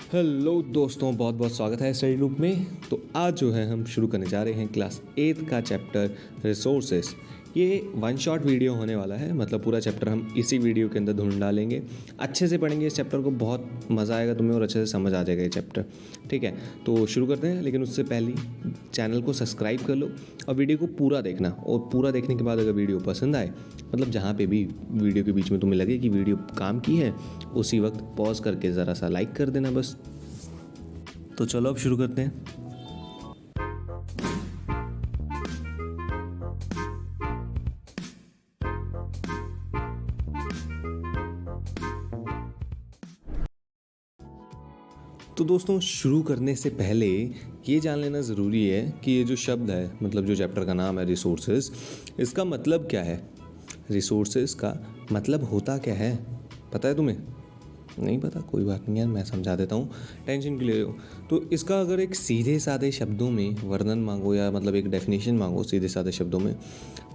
Hello दोस्तों, बहुत बहुत स्वागत है स्टडी लूप में। तो आज जो है हम शुरू करने जा रहे हैं क्लास 8 का चैप्टर रिसोर्सेस। ये वन शॉट वीडियो होने वाला है, मतलब पूरा चैप्टर हम इसी वीडियो के अंदर ढूंढ डालेंगे। अच्छे से पढ़ेंगे इस चैप्टर को, बहुत मज़ा आएगा तुम्हें और अच्छे से समझ आ जाएगा ये चैप्टर। ठीक है, तो शुरू करते हैं। लेकिन उससे पहले चैनल को सब्सक्राइब कर लो और वीडियो को पूरा देखना। और पूरा देखने के बाद अगर वीडियो पसंद आए, मतलब जहाँ पे भी वीडियो के बीच में तुम्हें लगे कि वीडियो काम की है, उसी वक्त पॉज करके ज़रा सा लाइक कर देना बस। तो चलो अब शुरू करते हैं। तो दोस्तों, शुरू करने से पहले ये जान लेना ज़रूरी है कि ये जो शब्द है, मतलब जो चैप्टर का नाम है रिसोर्सेज, इसका मतलब क्या है। रिसोर्सेज का मतलब होता क्या है, पता है तुम्हें? नहीं पता, कोई बात नहीं यार, मैं समझा देता हूँ, टेंशन क्यों ले रहे हो। तो इसका अगर एक सीधे साधे शब्दों में वर्णन मांगो, या मतलब एक डेफिनेशन मांगो सीधे साधे शब्दों में,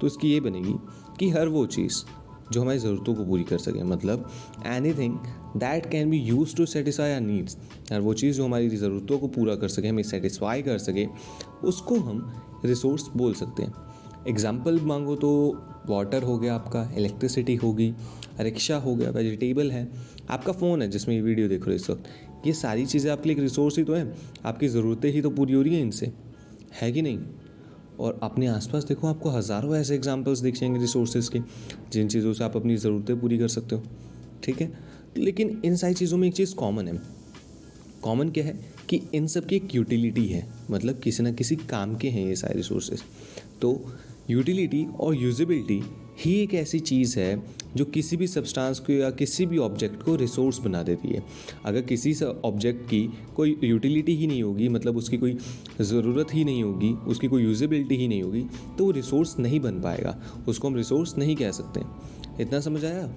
तो इसकी ये बनेगी कि हर वो चीज़ जो हमारी ज़रूरतों को पूरी कर सके, मतलब anything that can be use to satisfy our needs. हर वो चीज़ जो हमारी ज़रूरतों को पूरा कर सके, हमें सेटिस्फाई कर सके, उसको हम रिसोर्स बोल सकते हैं। एग्जाम्पल मांगो तो वाटर हो गया आपका, इलेक्ट्रिसिटी होगी, रिक्शा हो गया, वेजिटेबल है, आपका फ़ोन है जिसमें ये वीडियो देख रहे हो इस वक्त। ये सारी चीज़ें आपके लिए एक रिसोर्स ही तो है, आपकी ज़रूरतें ही तो पूरी हो रही हैं इनसे, है कि नहीं। और अपने आसपास देखो, आपको हज़ारों ऐसे एग्जांपल्स दिख जाएंगे रिसोर्सेज के, जिन चीज़ों से आप अपनी ज़रूरतें पूरी कर सकते हो। ठीक है, लेकिन इन सारी चीज़ों में एक चीज़ कॉमन है। कॉमन क्या है कि इन सब की एक यूटिलिटी है, मतलब किसी ना किसी काम के हैं ये सारे रिसोर्सेज। तो यूटिलिटी और यूजेबिलिटी ही एक ऐसी चीज़ है जो किसी भी सब्सटेंस को या किसी भी ऑब्जेक्ट को रिसोर्स बना देती है। अगर किसी ऑब्जेक्ट की कोई यूटिलिटी ही नहीं होगी, मतलब उसकी कोई ज़रूरत ही नहीं होगी, उसकी कोई यूजेबिलिटी ही नहीं होगी, तो वो रिसोर्स नहीं बन पाएगा, उसको हम रिसोर्स नहीं कह सकते। इतना समझ आया?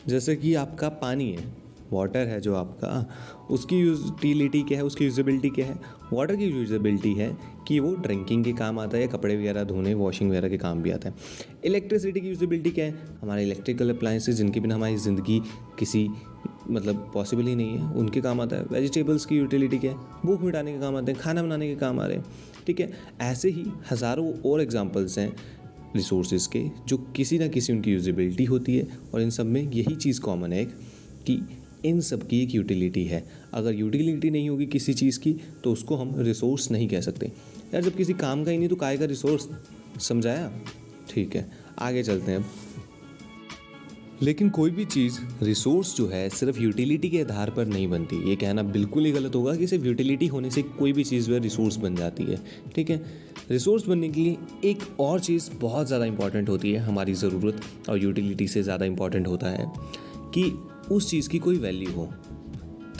जैसे कि आपका पानी है, वाटर है जो आपका, उसकी यूटिलिटी क्या है, उसकी यूजेबिलिटी क्या है। वाटर की यूजेबिलिटी है कि वो ड्रिंकिंग के काम आता है, या कपड़े वगैरह धोने, वॉशिंग वगैरह के काम भी आता है। इलेक्ट्रिसिटी की यूजेबिलिटी क्या है, हमारे इलेक्ट्रिकल अप्लायंसेज जिनके बिना हमारी ज़िंदगी किसी मतलब पॉसिबल ही नहीं है, उनके काम आता है। वेजिटेबल्स की यूटिलिटी क्या है, भूख मिटाने के काम आते हैं, खाना बनाने के काम आ रहे हैं। ठीक है, ऐसे ही हज़ारों और एग्जाम्पल्स हैं रिसोर्सेज के, जो किसी ना किसी उनकी यूजेबिलिटी होती है। और इन सब में यही चीज़ कॉमन है कि इन सब की एक यूटिलिटी है। अगर यूटिलिटी नहीं होगी किसी चीज़ की, तो उसको हम रिसोर्स नहीं कह सकते। यार, जब किसी काम का ही नहीं तो काय का रिसोर्स, समझाया? ठीक है, आगे चलते हैं। लेकिन कोई भी चीज़ रिसोर्स जो है सिर्फ यूटिलिटी के आधार पर नहीं बनती। ये कहना बिल्कुल ही गलत होगा कि सिर्फ यूटिलिटी होने से कोई भी चीज़ वह रिसोर्स बन जाती है। ठीक है, रिसोर्स बनने के लिए एक और चीज़ बहुत ज़्यादा इंपॉर्टेंट होती है, हमारी ज़रूरत और यूटिलिटी से ज़्यादा इंपॉर्टेंट होता है कि उस चीज़ की कोई वैल्यू हो।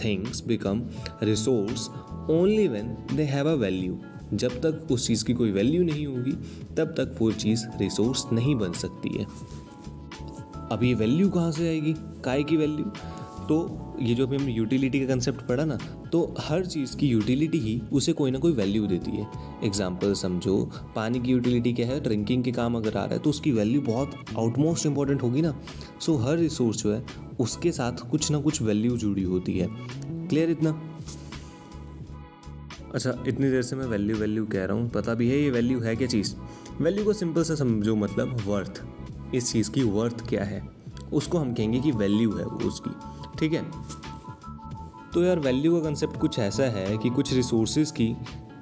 Things become resource only when they have a value. जब तक उस चीज़ की कोई वैल्यू नहीं होगी, तब तक वो चीज़ रिसोर्स नहीं बन सकती है। अब ये वैल्यू कहाँ से आएगी, काय की वैल्यू? तो ये जो अभी हमने यूटिलिटी का कंसेप्ट पढ़ा ना, तो हर चीज़ की यूटिलिटी ही उसे कोई ना कोई वैल्यू देती है। एग्जाम्पल समझो, पानी की यूटिलिटी क्या है, ड्रिंकिंग के काम अगर आ रहा है तो उसकी वैल्यू बहुत आउटमोस्ट इंपॉर्टेंट होगी ना। सो हर रिसोर्स जो है उसके साथ कुछ ना कुछ वैल्यू जुड़ी होती है। क्लियर इतना? अच्छा, इतनी देर से मैं वैल्यू कह रहा हूँ, पता भी है ये वैल्यू है क्या चीज़। वैल्यू को सिंपल से समझो, मतलब वर्थ। इस चीज़ की वर्थ क्या है, उसको हम कहेंगे कि वैल्यू है वो उसकी। ठीक है, तो यार वैल्यू का कंसेप्ट कुछ ऐसा है कि कुछ रिसोर्सेज की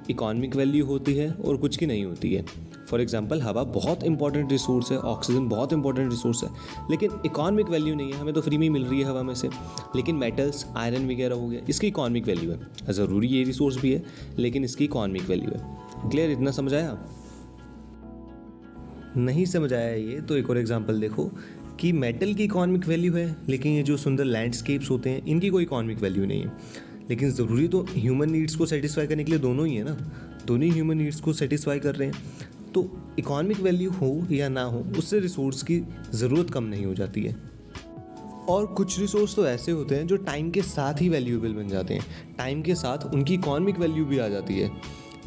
इकोनॉमिक वैल्यू होती है और कुछ की नहीं होती है। फॉर एग्जांपल, हवा बहुत इंपॉर्टेंट रिसोर्स है, ऑक्सीजन बहुत इंपॉर्टेंट रिसोर्स है, लेकिन इकोनॉमिक वैल्यू नहीं है, हमें तो फ्री में मिल रही है हवा में से। लेकिन मेटल्स, आयरन वगैरह हो गया, इसकी इकोनॉमिक वैल्यू है। ज़रूरी ये रिसोर्स भी है, लेकिन इसकी इकोनॉमिक वैल्यू है। क्लियर? इतना समझ आया? नहीं समझ आया ये तो एक और एग्जांपल देखो कि मेटल की इकोनॉमिक वैल्यू है, लेकिन ये जो सुंदर लैंडस्केप्स होते हैं इनकी कोई इकोनॉमिक वैल्यू नहीं है। लेकिन ज़रूरी तो ह्यूमन नीड्स को सेटिस्फाई करने के लिए दोनों ही है ना, दोनों ही ह्यूमन नीड्स को सेटिस्फाई कर रहे हैं। तो इकोनॉमिक वैल्यू हो या ना हो, उससे रिसोर्स की ज़रूरत कम नहीं हो जाती है। और कुछ रिसोर्स तो ऐसे होते हैं जो टाइम के साथ ही वैल्यूएबल बन जाते हैं, टाइम के साथ उनकी इकोनॉमिक वैल्यू भी आ जाती है।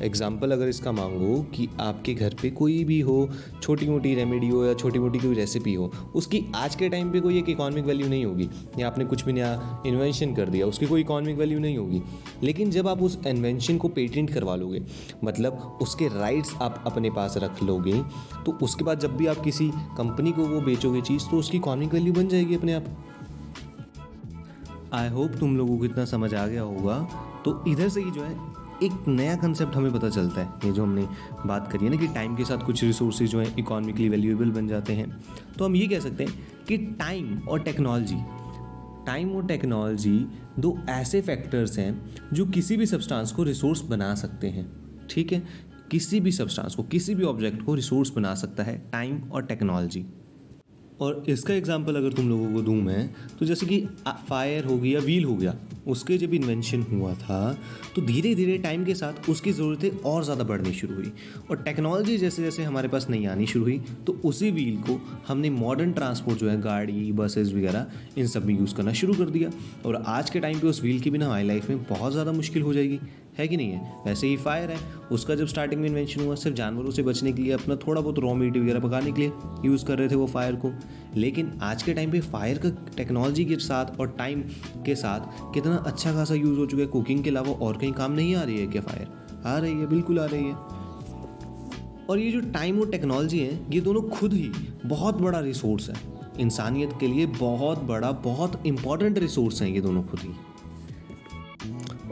एग्जाम्पल अगर इसका मांगो कि आपके घर पे कोई भी हो, छोटी मोटी रेमेडी हो या छोटी मोटी कोई रेसिपी हो, उसकी आज के टाइम पे कोई एक इकोनॉमिक वैल्यू नहीं होगी, या आपने कुछ भी नया इन्वेंशन कर दिया, उसकी कोई इकोनॉमिक वैल्यू नहीं होगी। लेकिन जब आप उस इन्वेंशन को पेटेंट करवा लोगे, मतलब उसके राइट्स आप अपने पास रख लोगे, तो उसके बाद जब भी आप किसी कंपनी को वो बेचोगे चीज़, तो उसकी इकोनॉमिक वैल्यू बन जाएगी अपने आप। आई होप तुम लोगों को इतना समझ आ गया होगा। तो इधर से ही जो है एक नया कंसेप्ट हमें पता चलता है, ये जो हमने बात करी है ना कि टाइम के साथ कुछ रिसोर्सेज जो हैं इकोनॉमिकली वैल्यूएबल बन जाते हैं। तो हम ये कह सकते हैं कि टाइम और टेक्नोलॉजी दो ऐसे फैक्टर्स हैं जो किसी भी सब्सटेंस को रिसोर्स बना सकते हैं। ठीक है, किसी भी सब्सटेंस को, किसी भी ऑब्जेक्ट को रिसोर्स बना सकता है टाइम और टेक्नोलॉजी। और इसका एग्जांपल अगर तुम लोगों को दूं मैं, तो जैसे कि फायर हो गया, व्हील हो गया, उसके जब इन्वेंशन हुआ था तो धीरे धीरे टाइम के साथ उसकी ज़रूरतें और ज़्यादा बढ़नी शुरू हुई, और टेक्नोलॉजी जैसे जैसे हमारे पास नई आनी शुरू हुई, तो उसी व्हील को हमने मॉडर्न ट्रांसपोर्ट जो है, गाड़ी, बसेस वगैरह, इन सब में यूज़ करना शुरू कर दिया। और आज के टाइम पे उस व्हील के बिना हमारी लाइफ में बहुत ज़्यादा मुश्किल हो जाएगी, है कि नहीं है। वैसे ही फायर है, उसका जब स्टार्टिंग में इन्वेंशन हुआ सिर्फ जानवरों से बचने के लिए, अपना थोड़ा बहुत रॉ मीट वगैरह पकाने के लिए यूज़ कर रहे थे वो फायर को। लेकिन आज के टाइम पे फायर का टेक्नोलॉजी के साथ और टाइम के साथ कितना अच्छा खासा यूज़ हो चुका है। कुकिंग के अलावा और कहीं काम नहीं आ रही है क्या फायर? आ रही है, बिल्कुल आ रही है। और ये जो टाइम और टेक्नोलॉजी है, ये दोनों खुद ही बहुत बड़ा रिसोर्स है इंसानियत के लिए, बहुत बड़ा, बहुत इंपॉर्टेंट रिसोर्स हैं ये दोनों खुद ही।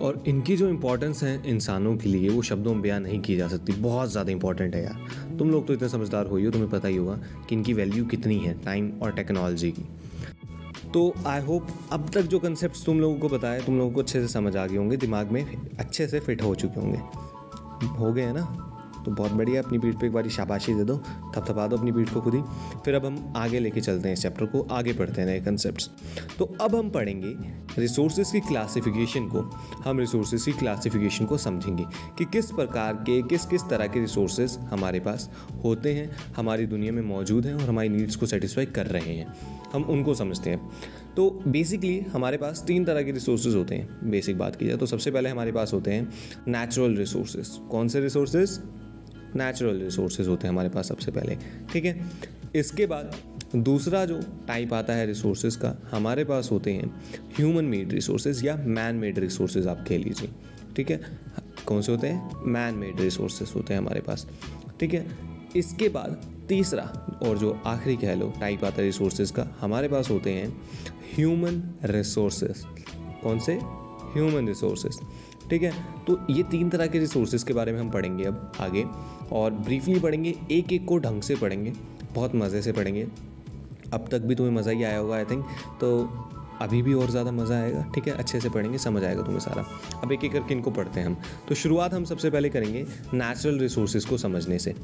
और इनकी जो इम्पोर्टेंस है इंसानों के लिए, वो शब्दों में बयान नहीं की जा सकती, बहुत ज़्यादा इंपॉर्टेंट है यार। तुम लोग तो इतने समझदार हो ही हो, तुम्हें पता ही होगा कि इनकी वैल्यू कितनी है टाइम और टेक्नोलॉजी की। तो आई होप अब तक जो कंसेप्ट तुम लोगों को बताए, तुम लोगों को अच्छे से समझ आ गए होंगे, दिमाग में अच्छे से फिट हो चुके होंगे, हो गए हैं ना? तो बहुत बढ़िया, अपनी पीठ पे एक बारी शाबाशी दे दो, थपथपा दो अपनी पीठ को खुद ही। फिर अब हम आगे लेके चलते हैं इस चैप्टर को, आगे पढ़ते हैं नए कंसेप्ट्स। तो अब हम पढ़ेंगे रिसोर्सेज की क्लासिफिकेशन को। हम रिसोर्सेज की क्लासिफिकेशन को समझेंगे कि किस प्रकार के, किस किस तरह के रिसोर्सेज हमारे पास होते हैं, हमारी दुनिया में मौजूद हैं और हमारी नीड्स को सेटिस्फाई कर रहे हैं, हम उनको समझते हैं। तो बेसिकली हमारे पास 3 तरह के रिसोर्सेज होते हैं। बेसिक बात की जाए तो सबसे पहले हमारे पास होते हैं नेचुरल रिसोर्सेज। कौन से रिसोर्सेज? नेचुरल रिसोर्सेज होते हैं हमारे पास सबसे पहले, ठीक है। इसके बाद दूसरा जो टाइप आता है रिसोर्सेज का, हमारे पास होते हैं ह्यूमन मेड रिसोर्सेज या मैन मेड रिसोर्सेज, आप कह लीजिए, ठीक है। कौन से होते हैं? मैन मेड रिसोर्सेज होते हैं हमारे पास, ठीक है। इसके बाद तीसरा और जो आखिरी कह लो टाइप आता है रिसोर्सेज का, हमारे पास होते हैं ह्यूमन रिसोर्सेज। कौन से? ह्यूमन रिसोर्सेज, ठीक है। तो ये 3 तरह के रिसोर्सेज के बारे में हम पढ़ेंगे अब आगे, और ब्रीफली पढ़ेंगे, एक एक को ढंग से पढ़ेंगे, बहुत मज़े से पढ़ेंगे। अब तक भी तुम्हें मज़ा ही आया होगा आई थिंक, तो अभी भी और ज़्यादा मज़ा आएगा, ठीक है। अच्छे से पढ़ेंगे, समझ आएगा तुम्हें सारा। अब एक एक करके इनको पढ़ते हैं हम। तो शुरुआत हम सबसे पहले करेंगे नेचुरल रिसोर्सेज को समझने से,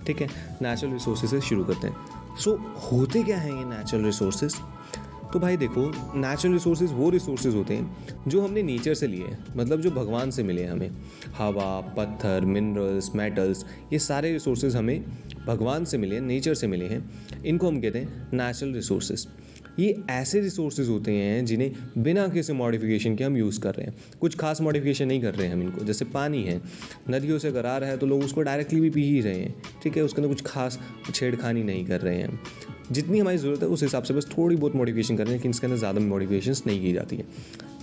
ठीक है। नेचुरल रिसोर्सेज से शुरू करते हैं। सो होते क्या हैं ये नेचुरल रिसोर्सेज? तो भाई देखो, नेचुरल रिसोर्सेज वो रिसोर्सेज होते हैं जो हमने नेचर से लिए हैं, मतलब जो भगवान से मिले हमें। हवा, पत्थर, मिनरल्स, मेटल्स, ये सारे रिसोर्सेज हमें भगवान से मिले हैं, नेचर से मिले हैं। इनको हम कहते हैं नेचुरल रिसोर्सेज। ये ऐसे रिसोर्सेज होते हैं जिन्हें बिना किसी मॉडिफिकेशन के हम यूज़ कर रहे हैं, कुछ खास मॉडिफिकेशन नहीं कर रहे हैं हम इनको। जैसे पानी है, नदियों से अगर आ रहा है तो लोग उसको डायरेक्टली भी पी ही रहे हैं, ठीक है। उसके अंदर कुछ खास छेड़खानी नहीं कर रहे हैं, जितनी हमारी ज़रूरत है उस हिसाब से बस थोड़ी बहुत मॉडिफिकेशन कर रहे हैं, लेकिन इसके अंदर ज़्यादा मॉडिफिकेशंस नहीं की जाती है।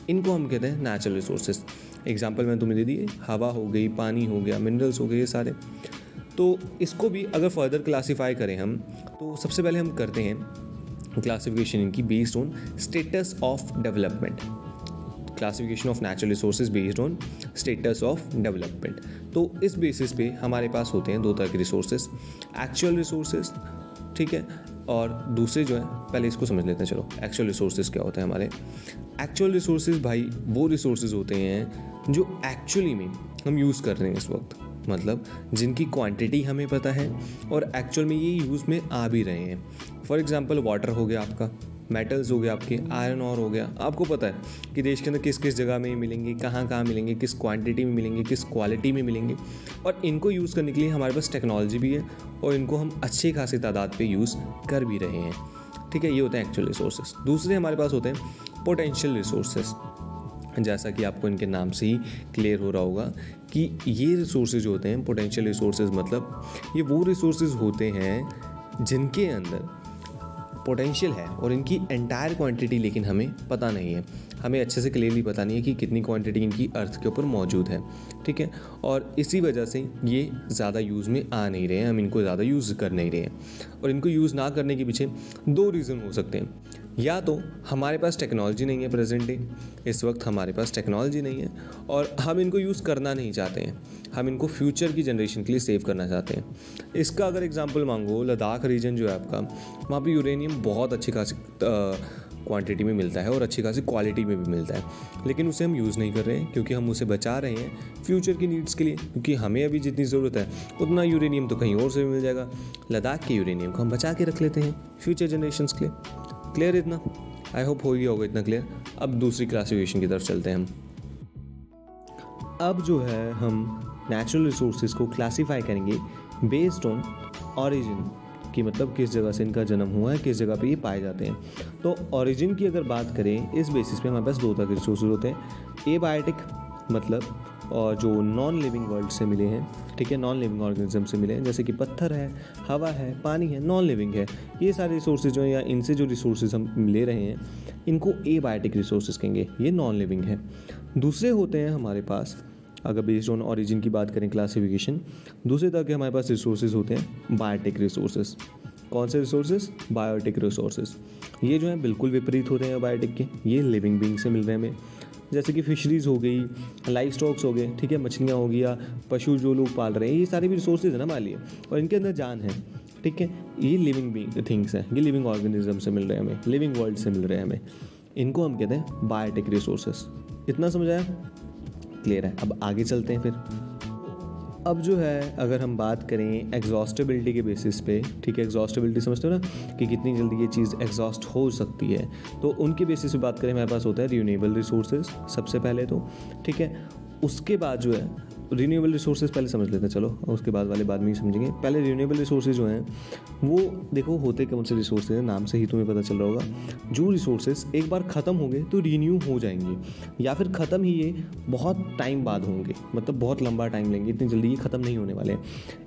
इनको हम कहते हैं नेचुरल रिसोर्सेज। एग्जाम्पल मैंने तुम्हें दे दिए, हवा हो गई, पानी हो गया, मिनरल्स हो गए, ये सारे। तो इसको भी अगर फर्दर क्लासीफाई करें हम, तो सबसे पहले हम करते हैं क्लासिफिकेशन इनकी based on status of development. Classification of natural resources based on status of development. तो इस बेसिस पे हमारे पास होते हैं 2 तरह के रिसोर्सेज, एक्चुअल रिसोर्सेज, ठीक है, और दूसरे जो है, पहले इसको समझ लेते हैं। चलो, एक्चुअल रिसोर्सेज क्या होते हैं हमारे? एक्चुअल रिसोर्सेज भाई वो रिसोर्सेज होते हैं जो एक्चुअली में हम यूज़ कर रहे हैं इस वक्त, मतलब जिनकी क्वांटिटी हमें पता है और एक्चुअल में ये यूज़ में आ भी रहे हैं। फॉर एग्जांपल वाटर हो गया आपका, मेटल्स हो गया आपके, आयरन और हो गया। आपको पता है कि देश के अंदर किस किस जगह में मिलेंगे, कहाँ कहाँ मिलेंगे, किस क्वांटिटी में मिलेंगे, किस क्वालिटी में मिलेंगे, और इनको यूज़ करने के लिए हमारे पास टेक्नोलॉजी भी है और इनको हम अच्छी खासी तादाद पे यूज़ कर भी रहे हैं, ठीक है। ये होते हैं एक्चुअल रिसोर्सेज। दूसरे हमारे पास होते हैं पोटेंशियल रिसोर्सेज। जैसा कि आपको इनके नाम से ही क्लियर हो रहा होगा कि ये रिसोर्सेज होते हैं पोटेंशियल रिसोर्सेज, मतलब ये वो रिसोर्सेज होते हैं जिनके अंदर पोटेंशियल है और इनकी एंटायर क्वांटिटी लेकिन हमें पता नहीं है, हमें अच्छे से क्लियरली पता नहीं है कि कितनी क्वांटिटी इनकी अर्थ के ऊपर मौजूद है, ठीक है। और इसी वजह से ये ज़्यादा यूज़ में आ नहीं रहे हैं, हम इनको ज़्यादा यूज़ कर नहीं रहे हैं। और इनको यूज़ ना करने के पीछे दो रीज़न हो सकते हैं। या तो हमारे पास टेक्नोलॉजी नहीं है, प्रेजेंट डे इस वक्त हमारे पास टेक्नोलॉजी नहीं है और हम इनको यूज़ करना नहीं चाहते हैं, हम इनको फ्यूचर की जनरेशन के लिए सेव करना चाहते हैं। इसका अगर एग्जांपल मांगो, लद्दाख रीजन जो है आपका, वहाँ पे यूरेनियम बहुत अच्छी खासी क्वांटिटी में मिलता है और अच्छी खासी क्वालिटी में भी मिलता है, लेकिन उसे हम यूज़ नहीं कर रहे हैं क्योंकि हम उसे बचा रहे हैं फ्यूचर की नीड्स के लिए, क्योंकि हमें अभी जितनी ज़रूरत है उतना यूरेनियम तो कहीं और से भी मिल जाएगा। लद्दाख के यूरेनियम को हम बचा के रख लेते हैं फ्यूचर जनरेशन्स के लिए। क्लियर इतना? आई होप हो गया होगा इतना क्लियर। अब दूसरी क्लासिफिकेशन की तरफ चलते हैं हम। अब जो है हम नेचुरल रिसोर्सेज को क्लासीफाई करेंगे बेस्ड ऑन ओरिजिन, कि मतलब किस जगह से इनका जन्म हुआ है, किस जगह पे ये पाए जाते हैं। तो ओरिजिन की अगर बात करें, इस बेसिस पे हमारे पास दो तरह के रिसोर्सेज होते हैं। एबायोटिक मतलब और जो नॉन लिविंग वर्ल्ड से मिले हैं, ठीक है, नॉन लिविंग ऑर्गेनिज्म से मिले हैं, जैसे कि पत्थर है, हवा है, पानी है, नॉन लिविंग है। ये सारे रिसोर्सेज जो हैं या इनसे जो रिसोर्सेज हम ले रहे हैं इनको एबायोटिक रिसोर्सेज कहेंगे, ये नॉन लिविंग है। दूसरे होते हैं हमारे पास, अगर बेस्ड ऑन ओरिजिन की बात करें क्लासिफिकेशन, दूसरे तरह के हमारे पास रिसोर्सेज होते हैं बायोटिक रिसोर्सेज। कौन से रिसोर्सेज? Biotic resources. ये जो है बिल्कुल विपरीत होते हैं बायोटिक के, ये लिविंग बीइंग से मिल रहे हैं हमें, जैसे कि फिशरीज़ हो गई, लाइफ स्टॉक्स हो गए, ठीक है, मछलियाँ हो गई या पशु जो लोग पाल रहे हैं, ये सारे भी रिसोर्सेज है ना मान लिए, और इनके अंदर जान है, ठीक है। ये लिविंग बीइंग थिंग्स हैं, ये लिविंग ऑर्गेनिज्म से मिल रहे हैं हमें, लिविंग वर्ल्ड से मिल रहे हैं हमें, इनको हम कहते हैं बायोटिक रिसोर्सेज। इतना समझ आया? क्लियर है। अब आगे चलते हैं फिर। अब जो है अगर हम बात करें एग्जॉस्टेबिलिटी के बेसिस पे, ठीक है, एग्जॉस्टेबिलिटी समझते हो ना कि कितनी जल्दी ये चीज़ एग्जॉस्ट हो सकती है, तो उनके बेसिस पे बात करें हमारे पास होता है रिन्यूएबल रिसोर्सेज सबसे पहले तो, ठीक है। उसके बाद जो है रिन्यूएबल रिसोर्सेज पहले समझ लेते हैं, चलो, उसके बाद वाले बाद में ही समझेंगे। पहले रिन्यूएबल रिसोर्सेज जो हैं वो देखो होते कौन से रिसोर्सेज हैं, नाम से ही तुम्हें पता चल रहा होगा। जो रिसोर्सेज एक बार ख़त्म होंगे तो रीन्यू हो जाएंगे, या फिर ख़त्म ही ये बहुत टाइम बाद होंगे, मतलब बहुत लंबा टाइम लेंगे, इतनी जल्दी ये ख़त्म नहीं होने वाले हैं।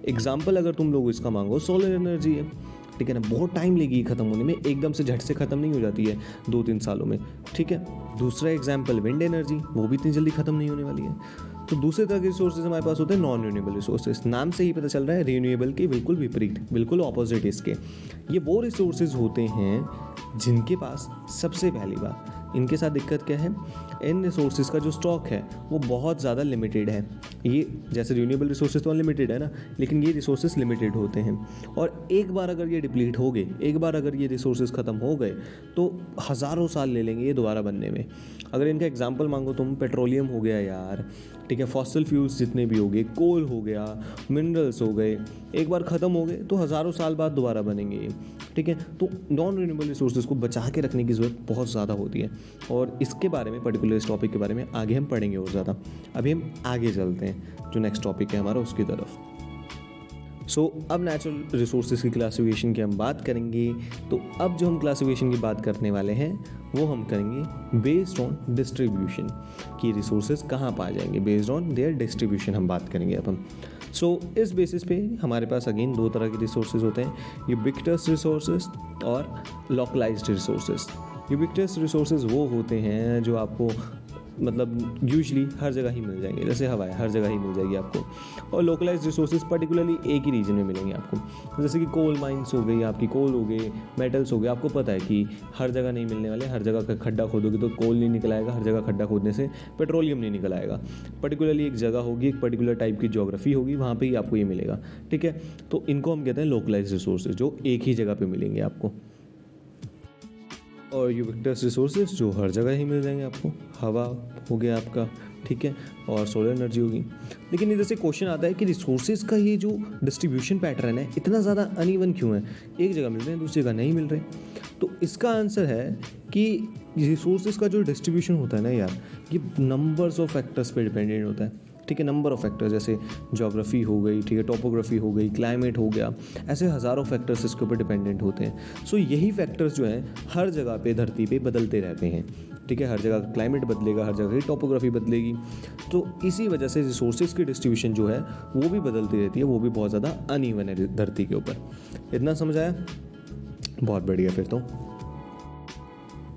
एग्जाम्पल अगर तुम लोग इसका मांगो, सोलर एनर्जी है, ठीक है ना, बहुत टाइम लेगी ख़त्म होने में, एकदम से झट से ख़त्म नहीं हो जाती है 2-3 सालों में, ठीक है। दूसरा एग्जाम्पल विंड एनर्जी, वो भी इतनी जल्दी ख़त्म नहीं होने वाली है। तो दूसरे तरह के रिसोर्सेज हमारे पास होते हैं नॉन रिन्यूएबल रिसोर्सेज। नाम से ही पता चल रहा है रिन्यूएबल के बिल्कुल विपरीत, बिल्कुल ऑपोजिट इसके। ये वो रिसोर्सेज होते हैं जिनके पास सबसे पहली बात इनके साथ दिक्कत क्या है, इन रिसोर्सेज का जो स्टॉक है वो बहुत ज़्यादा लिमिटेड है। ये जैसे रिन्यूएबल रिसोर्सेज तो अनलिमिटेड है ना, लेकिन ये रिसोर्सेज लिमिटेड होते हैं, और एक बार अगर ये डिप्लीट हो गए, एक बार अगर ये रिसोर्सेज ख़त्म हो गए तो हज़ारों साल ले लेंगे ये दोबारा बनने में। अगर इनका एग्जाम्पल मांगो तुम, पेट्रोलियम हो गया यार, ठीक है, फॉसिल फ्यूल्स जितने भी हो गए, कोल हो गया, मिनरल्स हो गए, एक बार ख़त्म हो गए तो हज़ारों साल बाद दोबारा बनेंगे, ठीक है। तो नॉन रिन्यूएबल रिसोर्सेज को बचा के रखने की ज़रूरत बहुत ज़्यादा होती है, और इसके बारे में पर्टिकुलर इस टॉपिक के बारे में आगे हम पढ़ेंगे और ज़्यादा। अभी हम आगे चलते हैं, जो नेक्स्ट टॉपिक है हमारा उसकी तरफ। अब नेचुरल रिसोर्सेज की क्लासिफिकेशन की हम बात करेंगे। तो अब जो हम क्लासिफिकेशन की बात करने वाले हैं वो हम करेंगे बेस्ड ऑन डिस्ट्रीब्यूशन, कि रिसोर्सेज कहाँ पाए जाएंगे, बेस्ड ऑन देयर डिस्ट्रीब्यूशन हम बात करेंगे अब हम। इस बेसिस पे हमारे पास अगेन दो तरह के रिसोर्सेज होते हैं, यूबिक्विटस रिसोर्सेज और लोकलाइज्ड रिसोर्सेज। यूबिक्विटस रिसोर्सेज वो होते हैं जो आपको मतलब यूजली हर जगह ही मिल जाएंगे, जैसे हवा है, हर जगह ही मिल जाएगी आपको, और लोकलाइज्ड रिसोर्सेज पर्टिकुलरली एक ही रीजन में मिलेंगे आपको, जैसे कि कोल माइंस हो गई आपकी, कोल हो गए, मेटल्स हो गए। आपको पता है कि हर जगह नहीं मिलने वाले, हर जगह का खड्डा खोदोगे तो कोल नहीं निकल आएगा, हर जगह खड्डा खोदने से पेट्रोलियम नहीं निकल आएगा। पर्टिकुलरली एक जगह होगी, एक पर्टिकुलर टाइप की ज्योग्राफी होगी, वहाँ पर ही आपको ये मिलेगा, ठीक है। तो इनको हम कहते हैं लोकलाइज्ड रिसोर्सेज, जो एक ही जगह पर मिलेंगे आपको। और यूबिक्विटस रिसोर्सेज जो हर जगह ही मिल जाएंगे आपको, हवा हो गया आपका, ठीक है, और सोलर एनर्जी होगी। लेकिन इधर से क्वेश्चन आता है कि रिसोर्सेज का ये जो डिस्ट्रीब्यूशन पैटर्न है इतना ज़्यादा अनइवन क्यों है, एक जगह मिल रहे हैं दूसरी जगह नहीं मिल रहे। तो इसका आंसर है कि रिसोर्सेज का जो डिस्ट्रीब्यूशन होता है ना यार, ये नंबर्स ऑफ फैक्टर्स पे डिपेंडेंट होता है। ठीक है, नंबर ऑफ फैक्टर्स, जैसे ज्योग्राफी हो गई, ठीक है, टोपोग्राफी हो गई, क्लाइमेट हो गया, ऐसे हज़ारों फैक्टर्स इसके ऊपर डिपेंडेंट होते हैं। सो यही फैक्टर्स जो हैं हर जगह पे धरती पे बदलते रहते हैं, ठीक है, हर जगह क्लाइमेट बदलेगा, हर जगह की टोपोग्राफी बदलेगी। तो इसी वजह से रिसोर्सेज की डिस्ट्रीब्यूशन जो है वो भी बदलती रहती है, वो भी बहुत ज़्यादा अनइवन है धरती के ऊपर। इतना समझ आया? बहुत बढ़िया। फिर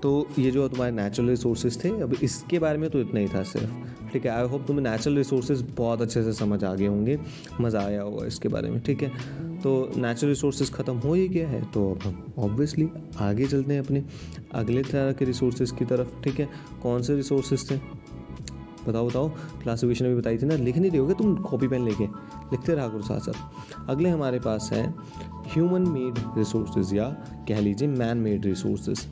तो ये जो तुम्हारे नेचुरल रिसोर्सेज थे, अब इसके बारे में तो इतना ही था सिर्फ, ठीक है। आई होप तुम्हें नेचुरल रिसोर्सेज बहुत अच्छे से समझ आ गए होंगे, मज़ा आया होगा इसके बारे में, ठीक है। तो नेचुरल रिसोर्सेज ख़त्म हो ही गया है, तो अब हम ऑब्वियसली आगे चलते हैं अपने अगले तरह के रिसोर्सेज की तरफ, ठीक है। कौन से रिसोर्सेज थे बताओ, क्लासिफिकेशन में भी बताई थी ना, लिख नहीं रहोगे तुम कॉपी पेन लेके, लिखते रहा करो साथ साथ। अगले हमारे पास है ह्यूमन मेड रिसोर्सेज, या कह लीजिए मैन मेड रिसोर्सेज।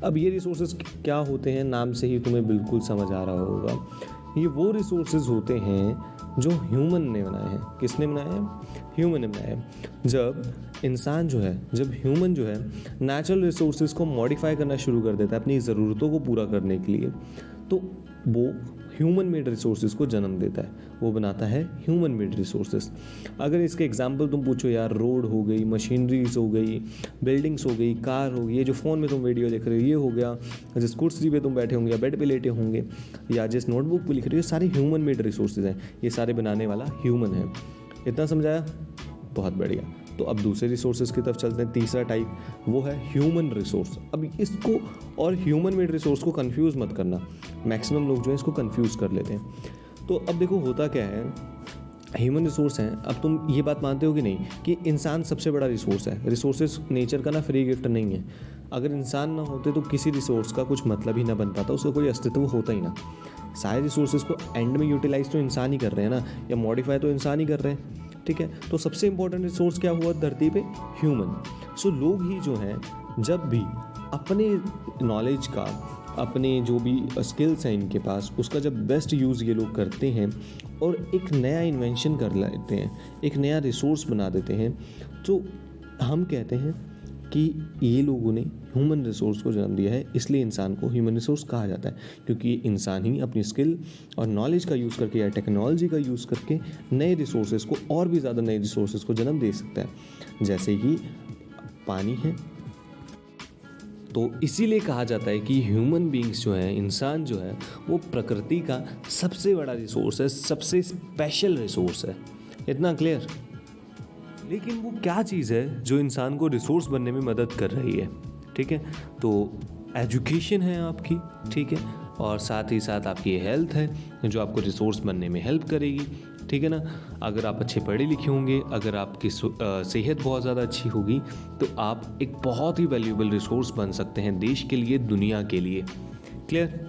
अब ये रिसोर्सेज क्या होते हैं, नाम से ही तुम्हें बिल्कुल समझ आ रहा होगा, ये वो रिसोर्सेज होते हैं जो ह्यूमन ने बनाए हैं। किसने बनाए हैं? ह्यूमन ने बनाए हैं। जब इंसान जो है, जब ह्यूमन जो है नेचुरल रिसोर्सेज को मॉडिफाई करना शुरू कर देता है अपनी ज़रूरतों को पूरा करने के लिए, तो वो ह्यूमन मेड रिसोर्सेज को जन्म देता है, वो बनाता है ह्यूमन मेड रिसोर्सेज। अगर इसके एग्जांपल तुम पूछो यार, रोड हो गई, मशीनरीज हो गई, बिल्डिंग्स हो गई, कार हो गई, ये जो फ़ोन में तुम वीडियो देख रहे हो ये हो गया, जिस कुर्सी पे तुम बैठे होंगे या बेड पे लेटे होंगे या जिस नोटबुक पे लिख रहे हो, ये सारे ह्यूमन मेड रिसोर्सेज हैं, ये सारे बनाने वाला ह्यूमन है। इतना समझाया? बहुत बढ़िया। तो अब दूसरे रिसोर्सेज की तरफ चलते हैं। तीसरा टाइप वो है ह्यूमन रिसोर्स। अब इसको और ह्यूमन मेड रिसोर्स को कंफ्यूज मत करना, मैक्सिमम लोग जो है इसको कंफ्यूज कर लेते हैं। तो अब देखो होता क्या है, ह्यूमन रिसोर्स हैं, अब तुम ये बात मानते हो कि नहीं कि इंसान सबसे बड़ा रिसोर्स है। रिसोर्सेज नेचर का ना फ्री गिफ्ट नहीं है। अगर इंसान ना होते तो किसी रिसोर्स का कुछ मतलब ही ना बन पाता, उसका कोई अस्तित्व होता ही ना। सारे रिसोर्सेज को एंड में यूटिलाइज तो इंसान ही कर रहे हैं ना, या मॉडिफाई तो इंसान ही कर रहे हैं, ठीक है। तो सबसे इंपॉर्टेंट रिसोर्स क्या हुआ धरती पे? ह्यूमन। सो लोग ही जो हैं जब भी अपने नॉलेज का, अपने जो भी स्किल्स हैं इनके पास, उसका जब बेस्ट यूज़ ये लोग करते हैं और एक नया इन्वेंशन कर लेते हैं, एक नया रिसोर्स बना देते हैं, तो हम कहते हैं कि ये लोगों ने ह्यूमन रिसोर्स को जन्म दिया है, इसलिए इंसान को ह्यूमन रिसोर्स कहा जाता है, क्योंकि इंसान ही अपनी स्किल और नॉलेज का यूज़ करके या टेक्नोलॉजी का यूज़ करके नए रिसोर्सेज को, और भी ज़्यादा नए रिसोर्सेज को जन्म दे सकता है, जैसे कि पानी है। तो इसीलिए कहा जाता है कि ह्यूमन बींग्स जो हैं, इंसान जो है, वो प्रकृति का सबसे बड़ा रिसोर्स है, सबसे स्पेशल रिसोर्स है। इतना क्लियर? लेकिन वो क्या चीज़ है जो इंसान को रिसोर्स बनने में मदद कर रही है, ठीक है? तो एजुकेशन है आपकी, ठीक है, और साथ ही साथ आपकी हेल्थ है जो आपको रिसोर्स बनने में हेल्प करेगी, ठीक है ना। अगर आप अच्छे पढ़े लिखे होंगे, अगर आपकी सेहत बहुत ज़्यादा अच्छी होगी, तो आप एक बहुत ही वैल्यूएबल रिसोर्स बन सकते हैं देश के लिए, दुनिया के लिए। क्लियर?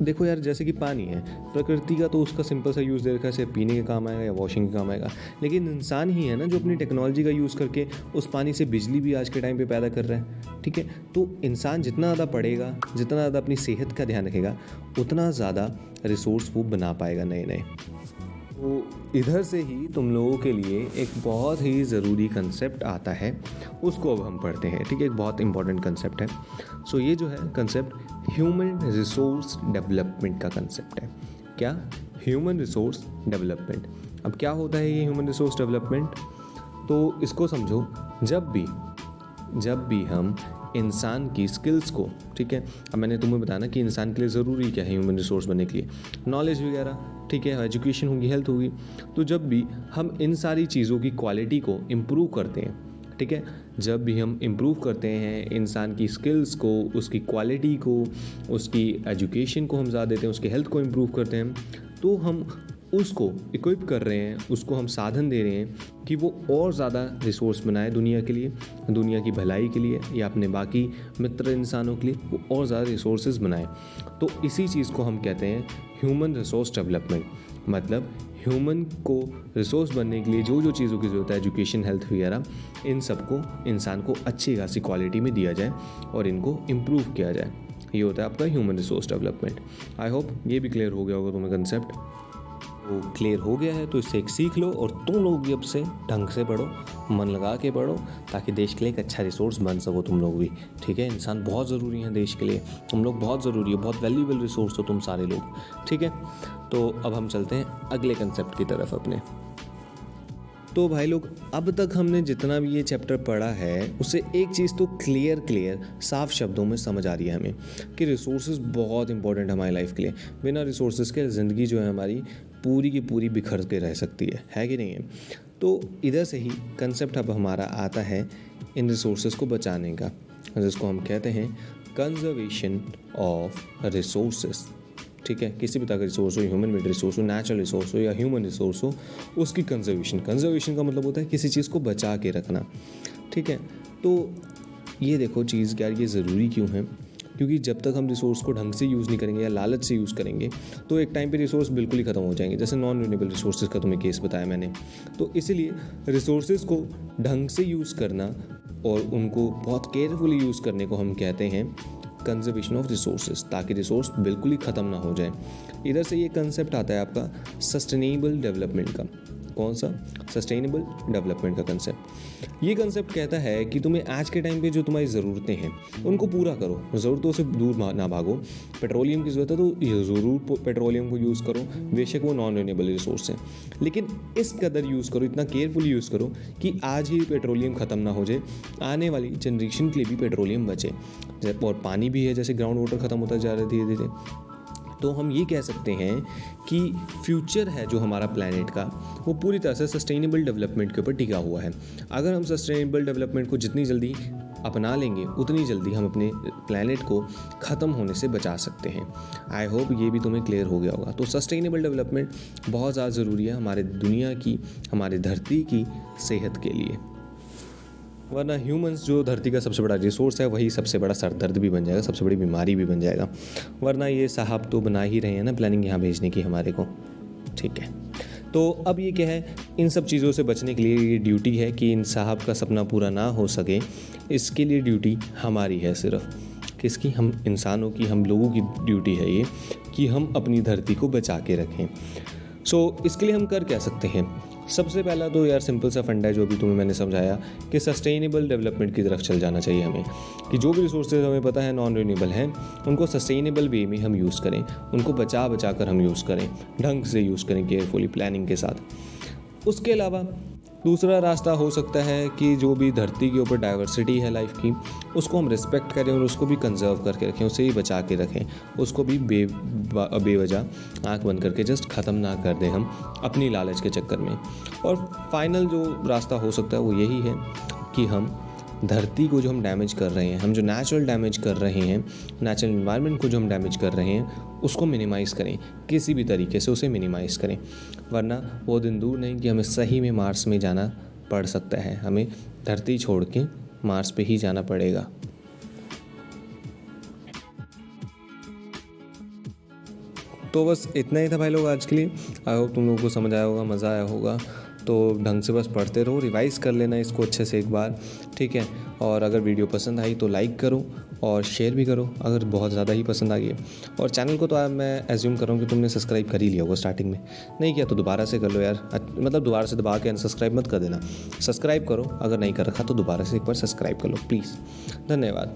देखो यार, जैसे कि पानी है, प्रकृति का तो उसका सिंपल सा यूज़ दे रखा है, सिर्फ पीने के काम आएगा या वॉशिंग के काम आएगा, लेकिन इंसान ही है ना जो अपनी टेक्नोलॉजी का यूज़ करके उस पानी से बिजली भी आज के टाइम पे पैदा कर रहा है, ठीक है। तो इंसान जितना ज़्यादा पढ़ेगा, जितना ज़्यादा अपनी सेहत का ध्यान रखेगा, उतना ज़्यादा रिसोर्स वो बना पाएगा नए नए। तो इधर से ही तुम लोगों के लिए एक बहुत ही ज़रूरी कंसेप्ट आता है, उसको अब हम पढ़ते हैं, ठीक है। एक बहुत इंपॉर्टेंट कंसेप्ट है। सो ये जो है कंसेप्ट ह्यूमन रिसोर्स डेवलपमेंट का कंसेप्ट है। क्या? Human resource development. अब क्या होता है ये ह्यूमन रिसोर्स डेवलपमेंट? तो इसको समझो, जब भी हम इंसान की स्किल्स को, ठीक है, अब मैंने तुम्हें बताना कि इंसान के लिए ज़रूरी क्या है ह्यूमन रिसोर्स बनने के लिए, नॉलेज वगैरह, ठीक है, एजुकेशन होगी, हेल्थ होगी। तो जब भी हम इन सारी चीज़ों की क्वालिटी को इम्प्रूव करते हैं, ठीक है, जब भी हम इम्प्रूव करते हैं इंसान की स्किल्स को, उसकी क्वालिटी को, उसकी एजुकेशन को हम ज़्यादा देते हैं, उसकी हेल्थ को इम्प्रूव करते हैं, तो हम उसको इक्विप कर रहे हैं, उसको हम साधन दे रहे हैं कि वो और ज़्यादा रिसोर्स बनाए दुनिया के लिए, दुनिया की भलाई के लिए, या अपने बाकी मित्र इंसानों के लिए वो और ज़्यादा रिसोर्सेज बनाए। तो इसी चीज़ को हम कहते हैं ह्यूमन रिसोर्स डेवलपमेंट। मतलब ह्यूमन को रिसोर्स बनने के लिए जो जो चीज़ों की ज़रूरत है, एजुकेशन, हेल्थ वगैरह, इन सबको इंसान को अच्छी खासी क्वालिटी में दिया जाए और इनको इम्प्रूव किया जाए। ये होता है आपका human resource development. I hope ये भी क्लियर हो गया होगा तुम्हें कंसेप्ट। वो क्लियर हो गया है तो इससे एक सीख लो और तुम लोग भी अब से ढंग से पढ़ो, मन लगा के पढ़ो, ताकि देश के लिए एक अच्छा रिसोर्स बन सको तुम लोग भी। ठीक है, इंसान बहुत ज़रूरी है देश के लिए, तुम लोग बहुत ज़रूरी है, बहुत वैल्यूएबल रिसोर्स हो तुम सारे लोग। ठीक है, तो अब हम चलते हैं अगले कंसेप्ट की तरफ अपने। तो भाई लोग, अब तक हमने जितना भी ये चैप्टर पढ़ा है उससे एक चीज़ तो क्लियर साफ शब्दों में समझ आ रही है हमें कि रिसोर्सेज बहुत इंपॉर्टेंट है हमारी लाइफ के लिए। बिना रिसोर्सेज के ज़िंदगी जो है हमारी पूरी की पूरी बिखर के रह सकती है कि नहीं है। तो इधर से ही कंसेप्ट अब हमारा आता है इन रिसोर्सेज को बचाने का, जिसको हम कहते हैं कंजर्वेशन ऑफ रिसोर्सेज। ठीक है, किसी भी तरह का रिसोर्स हो, ह्यूमन मेड रिसोर्स हो, नेचुरल रिसोर्स हो या ह्यूमन रिसोर्स हो, उसकी कंजर्वेशन का मतलब होता है किसी चीज़ को बचा के रखना। ठीक है, तो ये देखो चीज़ यार, ये ज़रूरी क्यों है? क्योंकि जब तक हम रिसोर्स को ढंग से यूज़ नहीं करेंगे या लालच से यूज़ करेंगे तो एक टाइम पे रिसोर्स बिल्कुल ही ख़त्म हो जाएंगे। जैसे नॉन रिन्यूएबल रिसोर्सेज का तुम्हें केस बताया मैंने। तो इसीलिए रिसोर्सेज को ढंग से यूज़ करना और उनको बहुत केयरफुली यूज़ करने को हम कहते हैं कंजर्वेशन ऑफ रिसोर्सेज, ताकि रिसोर्स बिल्कुल ही ख़त्म ना हो जाए। इधर से ये कंसेप्ट आता है आपका सस्टेनेबल डेवलपमेंट का। कौन सा? सस्टेनेबल डेवलपमेंट का कंसेप्ट। ये कंसेप्ट कहता है कि तुम्हें आज के टाइम पे जो तुम्हारी ज़रूरतें हैं उनको पूरा करो, ज़रूरतों से दूर ना भागो। पेट्रोलियम की ज़रूरत है तो ज़रूर पेट्रोलियम को यूज़ करो, बेशक वो नॉन रिन्यूएबल रिसोर्स है, लेकिन इस कदर यूज़ करो, इतना केयरफुल यूज़ करो कि आज ही पेट्रोलियम ख़त्म ना हो जाए, आने वाली जनरेशन के लिए भी पेट्रोलियम बचे। और पानी भी है, जैसे ग्राउंड वाटर ख़त्म होता जा रहा है धीरे धीरे। तो हम ये कह सकते हैं कि फ्यूचर है जो हमारा प्लैनेट का, वो पूरी तरह से सस्टेनेबल डेवलपमेंट के ऊपर टिका हुआ है। अगर हम सस्टेनेबल डेवलपमेंट को जितनी जल्दी अपना लेंगे उतनी जल्दी हम अपने प्लैनेट को ख़त्म होने से बचा सकते हैं। आई होप ये भी तुम्हें क्लियर हो गया होगा। तो सस्टेनेबल डेवलपमेंट बहुत ज़्यादा ज़रूरी है हमारे दुनिया की, हमारे धरती की सेहत के लिए। वरना ह्यूमंस जो धरती का सबसे बड़ा रिसोर्स है वही सबसे बड़ा सरदर्द भी बन जाएगा, सबसे बड़ी बीमारी भी बन जाएगा। वरना ये साहब तो बना ही रहे हैं ना प्लानिंग यहाँ भेजने की हमारे को। ठीक है, तो अब ये क्या है, इन सब चीज़ों से बचने के लिए ये ड्यूटी है कि इन साहब का सपना पूरा ना हो सके, इसके लिए ड्यूटी हमारी है। सिर्फ किसकी? हम इंसानों की, हम लोगों की ड्यूटी है ये कि हम अपनी धरती को बचा के रखें। इसके लिए हम कर क्या सकते हैं? सबसे पहला तो यार सिंपल सा फंडा है जो भी तुम्हें मैंने समझाया कि सस्टेनेबल डेवलपमेंट की तरफ चल जाना चाहिए हमें, कि जो भी रिसोर्सेज हमें पता है नॉन रिन्यूएबल हैं उनको सस्टेनेबल वे में हम यूज़ करें, उनको बचा कर हम यूज़ करें, ढंग से यूज़ करें, केयरफुली प्लानिंग के साथ। उसके अलावा दूसरा रास्ता हो सकता है कि जो भी धरती के ऊपर डाइवर्सिटी है लाइफ की, उसको हम रिस्पेक्ट करें और उसको भी कंजर्व करके रखें, उसे ही बचा के रखें, उसको भी बेवजह आंख बंद करके जस्ट ख़त्म ना कर दें हम अपनी लालच के चक्कर में। और फाइनल जो रास्ता हो सकता है वो यही है कि हम धरती को जो हम डैमेज कर रहे हैं, हम जो नेचुरल डैमेज कर रहे हैं, नेचुरल इन्वायरमेंट को जो हम डैमेज कर रहे हैं, उसको मिनिमाइज़ करें, किसी भी तरीके से उसे मिनिमाइज़ करें। वरना वो दिन दूर नहीं कि हमें सही में मार्स में जाना पड़ सकता है, हमें धरती छोड़ के मार्स पे ही जाना पड़ेगा। तो बस इतना ही था भाई लोग आज के लिए। आई होप तुम लोगों को समझ आया होगा, मज़ा आया होगा। तो ढंग से बस पढ़ते रहो, रिवाइज़ कर लेना इसको अच्छे से एक बार। ठीक है, और अगर वीडियो पसंद आई तो लाइक करो और शेयर भी करो अगर बहुत ज़्यादा ही पसंद आ गई है। और चैनल को तो मैं एज्यूम कर रहा हूँ कि तुमने सब्सक्राइब कर ही लिया होगा स्टार्टिंग में, नहीं किया तो दोबारा से कर लो यार, मतलब दोबारा से दबा के अनसब्सक्राइब मत कर देना, सब्सक्राइब करो, अगर नहीं कर रखा तो दोबारा से एक बार सब्सक्राइब कर लो प्लीज़। धन्यवाद।